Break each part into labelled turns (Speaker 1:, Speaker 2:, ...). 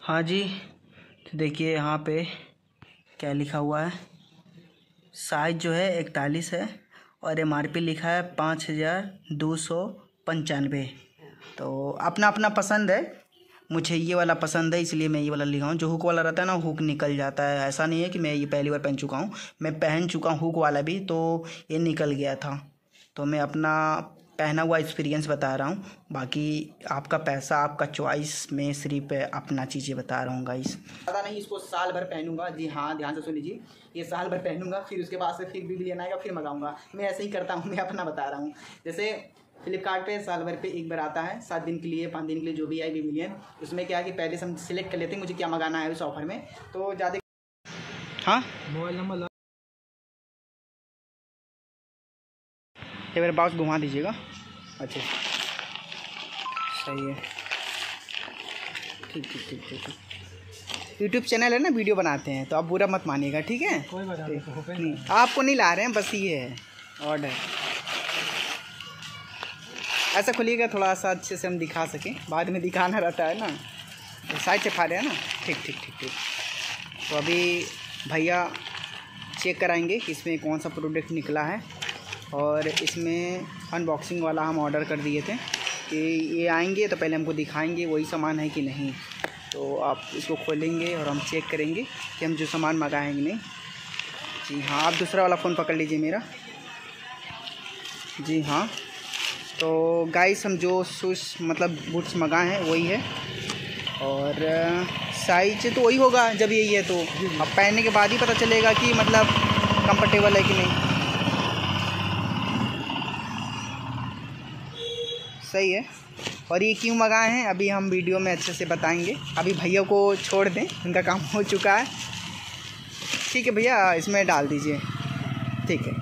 Speaker 1: हाँ जी, तो देखिए यहाँ पे क्या लिखा हुआ है। साइज जो है 41 है और MRP लिखा है 5295। तो अपना अपना पसंद है। मुझे ये वाला पसंद है इसलिए मैं ये वाला लिखा हूँ। जो हुक वाला रहता है ना, हुक निकल जाता है। ऐसा नहीं है कि मैं ये पहली बार पहन चुका हूँ, मैं पहन चुका हूँ हुक वाला भी, तो ये निकल गया था। तो मैं अपना पहना हुआ एक्सपीरियंस बता रहा हूँ। बाकी आपका पैसा, आपका चॉइस, में सिर्फ अपना चीज़ें बता रहा हूँ गाइस। पता नहीं, इसको साल भर पहनूंगा। जी हाँ, ध्यान से सुन लीजिए, ये साल भर पहनूंगा, फिर उसके बाद से फिर भी लेना आएगा, फिर मंगाऊंगा। मैं ऐसे ही करता हूँ, मैं अपना बता रहा हूँ। जैसे फ्लिपकार्ट पे साल भर पे एक बार आता है, 7 दिन के लिए, 5 दिन के लिए, जो भी आए विविलियन। उसमें क्या है कि पहले से हम सिलेक्ट कर लेते हैं मुझे क्या मंगाना है उस ऑफर में, तो ज़्यादा। हाँ, मोबाइल नंबर एक बार बाउस घुमा दीजिएगा। अच्छा, सही है, ठीक ठीक ठीक ठीक ठीक। यूट्यूब चैनल है ना, वीडियो बनाते हैं, तो आप बुरा मत मानिएगा, ठीक है। कोई बात नहीं, आपको नहीं ला रहे हैं, बस ये है ऑर्डर। ऐसा खोलिएगा थोड़ा सा अच्छे से हम दिखा सकें, बाद में दिखाना रहता है ना, तो साइड से फा रहे हैं ना। ठीक ठीक ठीक ठीक। तो अभी भैया चेक कराएंगे कि इसमें कौन सा प्रोडक्ट निकला है। और इसमें अनबॉक्सिंग वाला हम ऑर्डर कर दिए थे कि ये आएंगे तो पहले हमको दिखाएंगे वही सामान है कि नहीं। तो आप इसको खोलेंगे और हम चेक करेंगे कि हम जो सामान मंगाएंगे नहीं। जी हाँ, आप दूसरा वाला फ़ोन पकड़ लीजिए मेरा। जी हाँ, तो गाइस हम जो शूज़ मतलब बूट्स मंगाए हैं वही है, और साइज तो वही होगा जब यही है। तो अब पहनने के बाद ही पता चलेगा कि मतलब कंफर्टेबल है कि नहीं। सही है। और ये क्यों मंगाए हैं अभी हम वीडियो में अच्छे से बताएंगे। अभी भैया को छोड़ दें, उनका काम हो चुका है। ठीक है भैया, इसमें डाल दीजिए, ठीक है,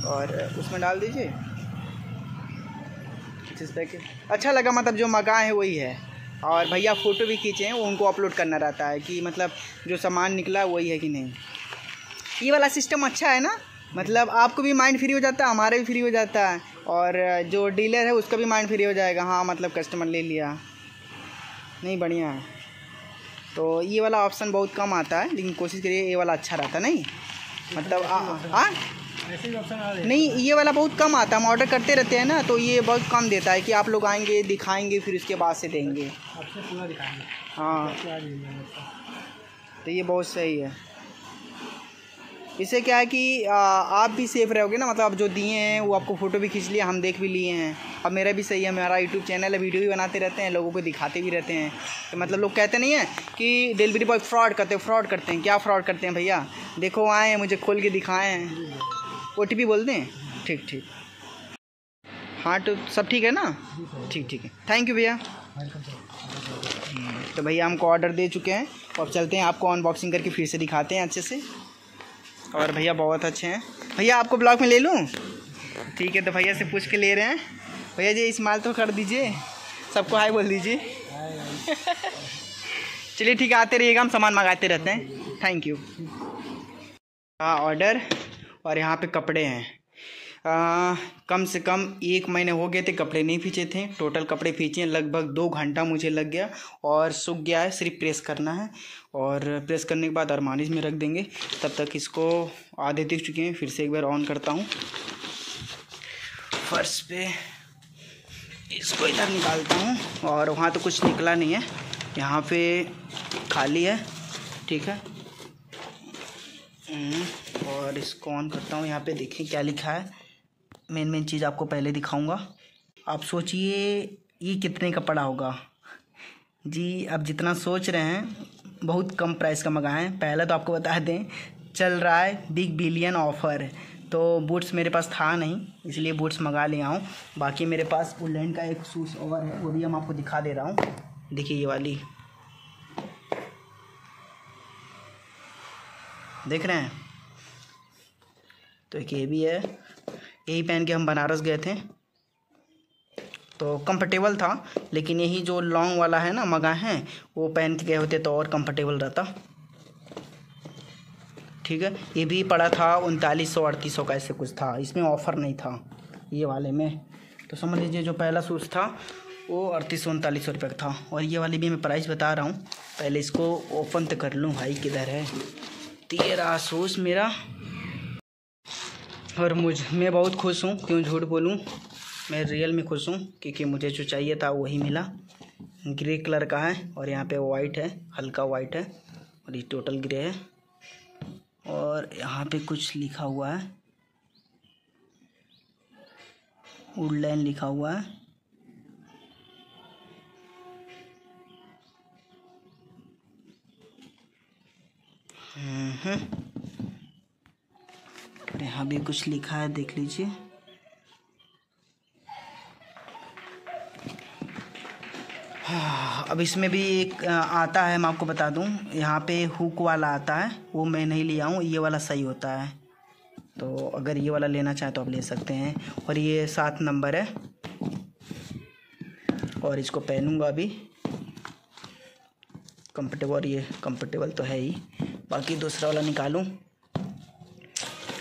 Speaker 1: और उसमें डाल दीजिए। जिस तरह के अच्छा लगा, मतलब जो मंगाए हैं वही है। और भैया फ़ोटो भी खींचे हैं, वो उनको अपलोड करना रहता है कि मतलब जो सामान निकला वही है कि नहीं। ये वाला सिस्टम अच्छा है ना, मतलब आपको भी माइंड फ्री हो जाता है, हमारा भी फ्री हो जाता है, और जो डीलर है उसका भी माइंड फ्री हो जाएगा। हाँ, मतलब कस्टमर ले लिया, नहीं बढ़िया है। तो ये वाला ऑप्शन बहुत कम आता है, लेकिन कोशिश करिए ये वाला अच्छा रहता नहीं, मतलब हाँ ऐसे ही ऑप्शन आ रहे हैं। नहीं, ये वाला बहुत कम आता है, हम ऑर्डर करते रहते हैं ना, तो ये बहुत कम देता है कि आप लोग आएंगे, दिखाएंगे, फिर उसके बाद से देंगे। आपसे पूरा दिखाएंगे। हाँ, तो ये बहुत सही है। इससे क्या है कि आप भी सेफ़ रहोगे ना, मतलब आप जो दिए हैं वो आपको फ़ोटो भी खींच लिया, हम देख भी लिए हैं। अब मेरा भी सही है, हमारा यूट्यूब चैनल है, वीडियो भी बनाते रहते हैं, लोगों को दिखाते भी रहते हैं। तो मतलब लोग कहते नहीं हैं कि डिलीवरी बॉय फ्रॉड करते हैं। क्या फ्रॉड करते हैं भैया? देखो आए हैं, मुझे खोल के दिखाए हैं। OTP बोल दें? ठीक ठीक। हाँ, तो सब ठीक है ना? ठीक ठीक है, थैंक यू भैया। तो भैया हमको ऑर्डर दे चुके हैं, और चलते हैं, आपको अनबॉक्सिंग करके फिर से दिखाते हैं अच्छे से। और भैया बहुत अच्छे हैं। भैया आपको ब्लॉग में ले लूँ? ठीक है, तो भैया से पूछ के ले रहे हैं। भैया जी इस्तेमाल तो कर दीजिए, सबको हाय बोल दीजिए। चलिए ठीक है, आते रहिएगा, हम सामान मंगाते रहते हैं। Thank you. हाँ, ऑर्डर, और यहाँ पे कपड़े हैं। कम से कम 1 महीने हो गए थे कपड़े नहीं खींचे थे। टोटल कपड़े खींचे लगभग 2 घंटा मुझे लग गया, और सूख गया है, सिर्फ प्रेस करना है। और प्रेस करने के बाद अरमानी में रख देंगे। तब तक इसको आधे दिख चुके हैं, फिर से एक बार ऑन करता हूँ। फर्श पे इसको इधर निकालता हूँ, और वहाँ तो कुछ निकला नहीं है, यहाँ पे खाली है, ठीक है। और इसको ऑन करता हूँ, यहाँ पे देखिए क्या लिखा है। मेन चीज़ आपको पहले दिखाऊंगा। आप सोचिए ये कितने का पड़ा होगा जी। अब जितना सोच रहे हैं, बहुत कम प्राइस का मंगाए हैं। पहले तो आपको बता दें, चल रहा है बिग बिलियन ऑफ़र, तो बूट्स मेरे पास था नहीं, इसलिए बूट्स मंगा लिया हूँ। बाकी मेरे पास वुलन का एक शूज़ और है, वो भी हम आपको दिखा दे रहा हूँ। देखिए ये वाली, देख रहे हैं? तो एक ये भी है, यही पहन के हम बनारस गए थे, तो कंफर्टेबल था। लेकिन यही जो लॉन्ग वाला है ना मंगाए हैं, वो पहन के गए होते तो और कंफर्टेबल रहता, ठीक है। ये भी पड़ा था 3900-3800 का, ऐसे कुछ था, इसमें ऑफ़र नहीं था ये वाले में। तो समझ लीजिए जो पहला शूज़ था वो 3839 रुपये का था। और ये वाली भी मैं प्राइस बता रहा हूँ, पहले इसको ओपन तो कर लूँ भाई, किधर है 13 शूज़ मेरा। और मैं बहुत खुश हूँ, क्यों झूठ बोलूँ, मैं रियल में खुश हूँ, क्योंकि मुझे जो चाहिए था वही मिला। ग्रे कलर का है और यहाँ पे वाइट है, हल्का वाइट है, और ये टोटल ग्रे है। और यहाँ पे कुछ लिखा हुआ है, वुडलैंड लिखा हुआ है। और यहाँ भी कुछ लिखा है, देख लीजिए। अब इसमें भी एक आता है, मैं आपको बता दूं, यहाँ पे हुक वाला आता है, वो मैं नहीं लिया हूँ, ये वाला सही होता है। तो अगर ये वाला लेना चाहे तो आप ले सकते हैं। और ये 7 नंबर है, और इसको पहनूंगा अभी, कंफर्टेबल, और ये कंफर्टेबल तो है ही। बाकी दूसरा वाला निकालूं,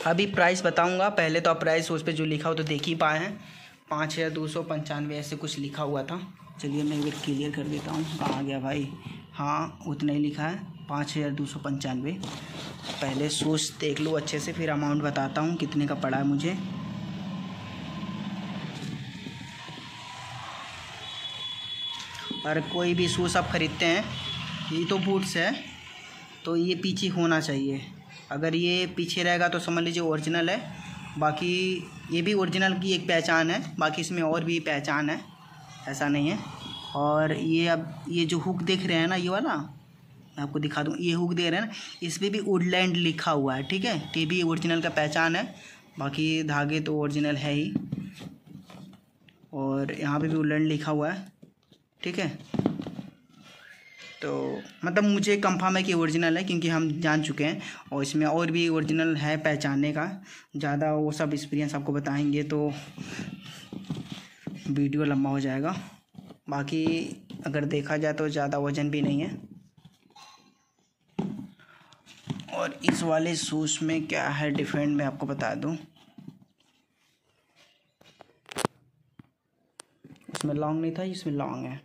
Speaker 1: अभी प्राइस बताऊंगा। पहले तो आप प्राइस उस पर जो लिखा हो तो देख ही पाए हैं, 5295 ऐसे कुछ लिखा हुआ था। चलिए मैं एक क्लियर कर देता हूँ, कहाँ गया भाई, हाँ उतना ही लिखा है, 5295। पहले शूज़ देख लूँ अच्छे से, फिर अमाउंट बताता हूँ कितने का पड़ा है मुझे। और कोई भी शूज़ आप ख़रीदते हैं, ये तो बूट्स है, तो ये पीछे होना चाहिए। अगर ये पीछे रहेगा तो समझ लीजिए ओरिजिनल है। बाकी ये भी ओरिजिनल की एक पहचान है, बाकी इसमें और भी पहचान है, ऐसा नहीं है। और ये अब ये जो हुक देख रहे हैं ना, ये वाला मैं आपको दिखा दूँ, ये हुक दे रहे हैं ना, इस पर भी वुडलैंड लिखा हुआ है, ठीक है। ये भी ओरिजिनल का पहचान है, बाकी धागे तो ओरिजिनल है ही। और यहाँ पे भी वुडलैंड लिखा हुआ है, ठीक है। तो मतलब मुझे कंफर्म है कि ओरिजिनल है, क्योंकि हम जान चुके हैं। और इसमें और भी ओरिजिनल है पहचानने का, ज़्यादा वो सब एक्सपीरियंस आपको बताएंगे तो वीडियो लंबा हो जाएगा। बाकी अगर देखा जाए तो ज़्यादा वजन भी नहीं है। और इस वाले शूज़ में क्या है डिफरेंट, मैं आपको बता दूं। उसमें लॉन्ग नहीं था, इसमें लॉन्ग है।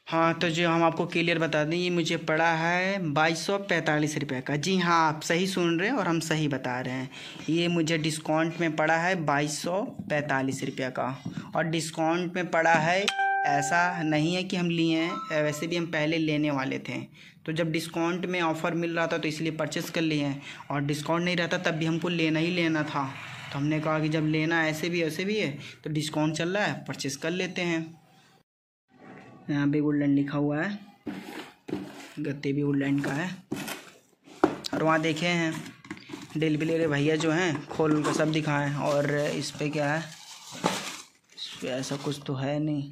Speaker 1: हाँ, तो जो हम आपको क्लियर बता दें, ये मुझे पड़ा है 2245 रुपये का। जी हाँ, आप सही सुन रहे हैं और हम सही बता रहे हैं। ये मुझे डिस्काउंट में पड़ा है 2245 रुपये का। और डिस्काउंट में पड़ा है, ऐसा नहीं है कि हम लिए हैं, वैसे भी हम पहले लेने वाले थे। तो जब डिस्काउंट में ऑफ़र मिल रहा था तो इसलिए परचेज़ कर लिए हैं, और डिस्काउंट नहीं रहता तब भी हमको लेना ही लेना था। तो हमने कहा कि जब लेना ऐसे भी है तो डिस्काउंट चल रहा है, परचेज़ कर लेते हैं। यहाँ भी वुडलैंड लिखा हुआ है, गत्ते भी वुडलैंड का है। और वहाँ देखे हैं डिलीवरी भैया जो हैं, खोल कर सब दिखाएं। और इस पे क्या है, इस पे ऐसा कुछ तो है नहीं।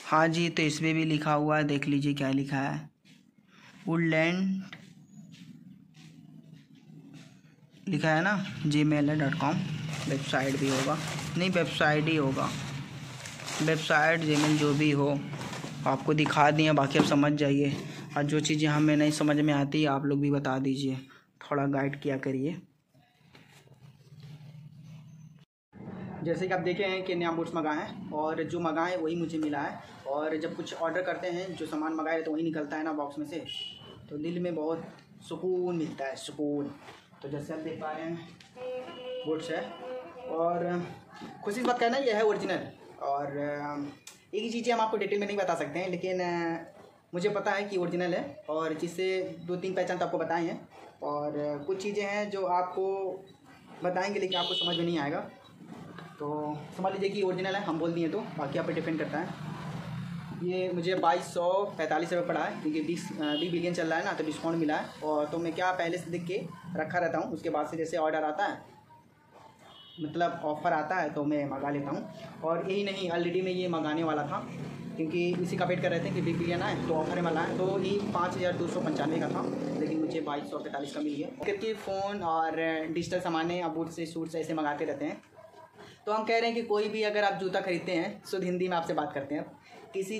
Speaker 1: हाँ जी, तो इस पे भी लिखा हुआ है, देख लीजिए क्या लिखा है, वुडलैंड लिखा है ना, gmail.com। वेबसाइट भी होगा, नहीं वेबसाइट ही होगा, वेबसाइट जीमेल जो भी हो आपको दिखा दिए। बाकी आप समझ जाइए, और जो चीज़ें हमें नहीं समझ में आती आप लोग भी बता दीजिए, थोड़ा गाइड किया करिए। जैसे कि आप देखे हैं कि नया बूट्स मंगाए हैं, और जो मंगाए हैं वही मुझे मिला है। और जब कुछ ऑर्डर करते हैं, जो सामान मंगाए तो वही निकलता है ना बॉक्स में से, तो दिल में बहुत सुकून मिलता है, सुकून। तो जैसे आप देख पा रहे हैं बूट्स है, और खुशी की बात कहना ये है ओरिजिनल। और एक ही चीज़ें हम आपको डिटेल में नहीं बता सकते हैं, लेकिन मुझे पता है कि ओरिजिनल है, और जिससे 2-3 पहचान तो आपको बताए हैं। और कुछ चीज़ें हैं जो आपको बताएंगे लेकिन आपको समझ में नहीं आएगा, तो समझ लीजिए कि ओरिजिनल है, हम बोल दिए तो बाकी आप पे डिपेंड करता है। ये मुझे 2245 रुपये पड़ा है, क्योंकि 20 बिलियन चल रहा है ना, तो डिस्काउंट मिला है। और तो मैं क्या पहले से देख के रखा रहता हूँ, उसके बाद से जैसे ऑर्डर आता है, मतलब ऑफ़र आता है तो मैं मंगा लेता हूँ। और यही नहीं, ऑलरेडी मैं ये मंगाने वाला था, क्योंकि इसी का वेट कर रहे थे कि बिग बिलियन आए तो ऑफर में लाए। तो ये 5295 का था, लेकिन मुझे 2245 का मिल गया। क्योंकि फ़ोन और डिजिटल सामान अब बूट से शूट से ऐसे मंगाते रहते हैं। तो हम कह रहे हैं कि कोई भी अगर आप जूता खरीदते हैं, शुद्ध हिंदी में आपसे बात करते हैं, किसी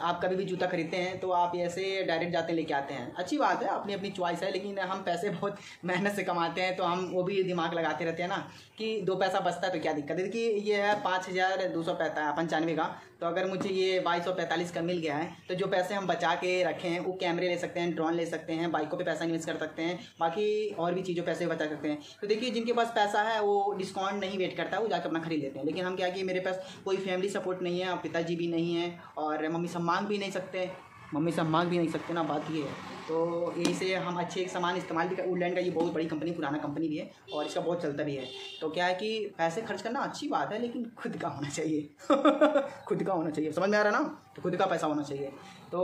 Speaker 1: आप कभी भी जूता खरीदते हैं तो आप ऐसे डायरेक्ट जाते हैं लेके आते हैं, अच्छी बात है, अपनी अपनी चॉइस है। लेकिन हम पैसे बहुत मेहनत से कमाते हैं तो हम वो भी दिमाग लगाते रहते हैं ना कि 2 पैसा बचता है तो क्या दिक्कत है। देखिए ये है 5295 का, तो अगर मुझे ये 2245 का मिल गया है तो जो पैसे हम बचा के रखे हैं वो कैमरे ले सकते हैं, ड्रोन ले सकते हैं, बाइकों पे पैसा इन्वेस्ट कर सकते हैं, बाकी और भी चीज़ों पैसे बचा सकते हैं। तो देखिए जिनके पास पैसा है वो डिस्काउंट नहीं वेट करता, वो जाकर अपना खरीद लेते हैं। लेकिन हम क्या कि मेरे पास कोई फैमिली सपोर्ट नहीं है, पिताजी भी नहीं है और मम्मी से मांग भी नहीं सकते, ना, बात ये है। तो यही से हम अच्छे एक सामान इस्तेमाल भी कर, वुडलैंड का ये बहुत बड़ी कंपनी, पुराना कंपनी भी है और इसका बहुत चलता भी है। तो क्या है कि पैसे खर्च करना अच्छी बात है लेकिन खुद का होना चाहिए खुद का होना चाहिए, समझ में आ रहा है ना, तो खुद का पैसा होना चाहिए। तो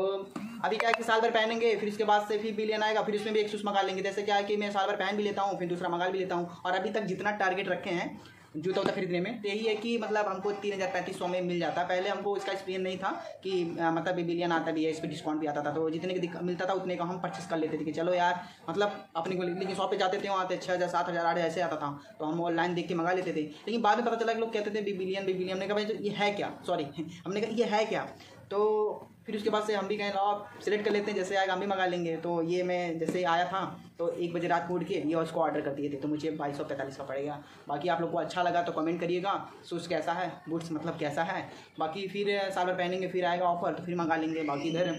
Speaker 1: अभी क्या है कि साल भर पहनेंगे, फिर इसके बाद से फिर बिलियन आएगा, फिर उसमें भी एक शूज़ मंगा लेंगे। जैसे क्या है कि मैं साल भर पहन भी लेता हूँ, फिर दूसरा मंगा भी लेता हूँ। और अभी तक जितना टारगेट रखे हैं जूता उता खरीदने में तो यही है कि मतलब हमको 3500 में मिल जाता है। पहले हमको इसका एक्सपीरियंस नहीं था कि मतलब बिलियन आता भी है, इस पर डिस्काउंट भी आता था, तो जितने का मिलता था उतने का हम परचेस कर लेते थे कि चलो यार मतलब अपने को। लेकिन शॉप पे जाते थे वहाँ पे 6000 7000 8 ऐसे आता था, तो हम ऑनलाइन देख के मंगा लेते थे। लेकिन बाद में पता चला कि लोग कहते थे बिलियन। हमने कहा भाई ये है क्या, हमने कहा ये है क्या। तो फिर उसके बाद से हम भी कहें आप सिलेक्ट कर लेते हैं, जैसे आएगा हम भी मंगा लेंगे। तो ये मैं जैसे आया था तो 1 बजे रात को उठ के ये उसको ऑर्डर कर दिए थे, तो मुझे 2245 का पड़ेगा। बाकी आप लोग को अच्छा लगा तो कमेंट करिएगा शूज़ कैसा है, बूट्स मतलब कैसा है। बाकी फिर साल भर पहनेंगे, फिर आएगा ऑफर तो फिर मंगा लेंगे। बाकी इधर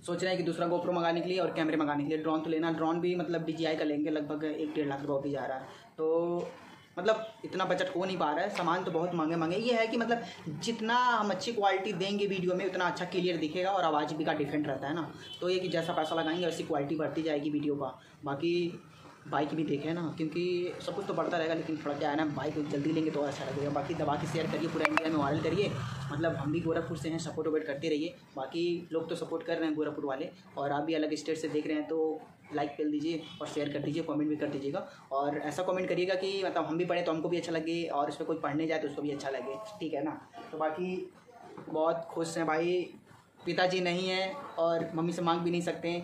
Speaker 1: सोच रहे हैं कि दूसरा GoPro मंगाने के लिए और कैमरे मंगाने के लिए। ड्रोन तो लेना, ड्रोन भी मतलब DJI का लेंगे, लगभग 1-1.5 लाख रुपये भी जा रहा है। तो मतलब इतना बजट हो नहीं पा रहा है, सामान तो बहुत महंगे। ये है कि मतलब जितना हम अच्छी क्वालिटी देंगे वीडियो में उतना अच्छा क्लियर दिखेगा और आवाज़ भी का डिफरेंट रहता है ना। तो ये कि जैसा पैसा लगाएंगे वैसी क्वालिटी बढ़ती जाएगी वीडियो का। बाकी बाइक भी देखें ना, क्योंकि सब कुछ तो बढ़ता रहेगा लेकिन थोड़ा क्या है ना, बाइक जल्दी लेंगे तो अच्छा लगेगा। बाकी दबा के शेयर करिए, पूरा इंडिया में वायरल करिए। मतलब हम भी गोरखपुर से हैं, सपोर्ट वोट करते रहिए। बाकी लोग तो सपोर्ट कर रहे हैं गोरखपुर वाले, और आप भी अलग स्टेट से देख रहे हैं तो लाइक कर दीजिए और शेयर कर दीजिए, कमेंट भी कर दीजिएगा। और ऐसा कमेंट करिएगा कि मतलब हम भी पढ़ें तो हमको भी अच्छा लगे और उस पर कोई पढ़ने जाए तो उसको भी अच्छा लगे, ठीक है ना। तो बाकी बहुत खुश हैं भाई, पिताजी नहीं है और मम्मी से मांग भी नहीं सकते,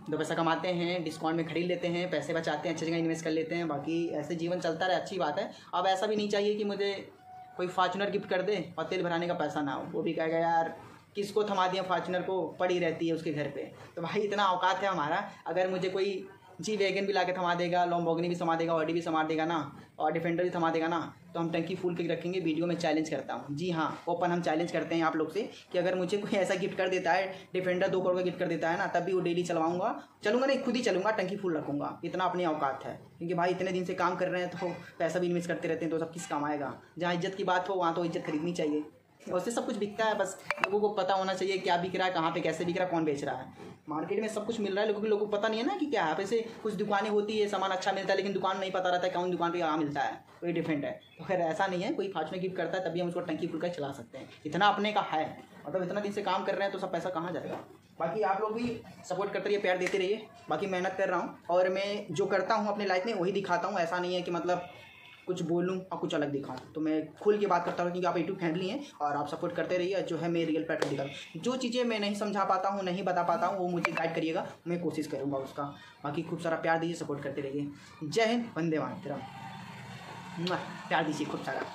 Speaker 1: 2 पैसा कमाते हैं, डिस्काउंट में खरीद लेते हैं, पैसे बचाते हैं, अच्छी जगह इन्वेस्ट कर लेते हैं। बाकी ऐसे जीवन चलता रहे, अच्छी बात है। अब ऐसा भी नहीं चाहिए कि मुझे कोई फॉर्च्यूनर गिफ्ट कर दे और तेल भराने का पैसा ना हो। वो भी कहेगा यार किसको थमा दिया फॉर्च्यूनर को, पड़ी रहती है उसके घर पे। तो भाई इतना औकात है हमारा, अगर मुझे कोई जी वैगन भी ला के थमा देगा, लैम्बोर्गिनी भी थमा देगा, ऑडी भी थमा देगा ना, और डिफेंडर भी थमा देगा ना, तो हम टंकी फुल के रखेंगे। वीडियो में चैलेंज करता हूँ, जी हाँ, ओपन हम चैलेंज करते हैं आप लोग से कि अगर मुझे कोई ऐसा गिफ्ट कर देता है, डिफेंडर 2 करोड़ का गिफ्ट कर देता है ना, तब भी वो डेली चलूँगा नहीं, खुद ही चलूँगा, टंकी फुल रखूँगा। इतना अपनी औकात है, क्योंकि भाई इतने दिन से काम कर रहे हैं तो पैसा भी इन्वेस्ट करते रहते हैं, तो सब किस काम आएगा। जहाँ इज्जत की बात हो वहाँ तो इज्जत खरीदनी चाहिए। वैसे सब कुछ बिकता है, बस लोगों को पता होना चाहिए क्या बिक रहा है, कहाँ पे कैसे बिक रहा है, कौन बेच रहा है। मार्केट में सब कुछ मिल रहा है, लोगों को पता नहीं है ना कि क्या है। वैसे कुछ दुकानें होती है, सामान अच्छा मिलता है, लेकिन दुकान नहीं पता रहता है कौन दुकान पे कहाँ मिलता है, कोई डिफरेंट है। तो खैर ऐसा नहीं है, कोई फॉर्च्यूनर गिफ्ट करता है तभी हम उसको टंकी फुल कर चला सकते हैं, इतना अपने का है। मतलब इतना दिन से काम कर रहे हैं तो सब पैसा कहाँ जाएगा। बाकी आप लोग भी सपोर्ट करते रहिए, प्यार देते रहिए। बाकी मेहनत कर रहा हूँ और मैं जो करता हूँ अपनी लाइफ में वही दिखाता हूँ। ऐसा नहीं है कि मतलब कुछ बोलूँ और कुछ अलग दिखाऊँ, तो मैं खुल के बात करता हूँ क्योंकि आप यूट्यूब फैमिली हैं और आप सपोर्ट करते रहिए। जो है मैं रियल प्रैक्टिकल जो चीज़ें मैं नहीं समझा पाता हूँ, नहीं बता पाता हूँ, वो मुझे गाइड करिएगा, मैं कोशिश करूँगा उसका। बाकी खूब सारा प्यार दीजिए, सपोर्ट करते रहिए। जय हिंद, वंदे मातरम, प्यार दीजिए खूब सारा।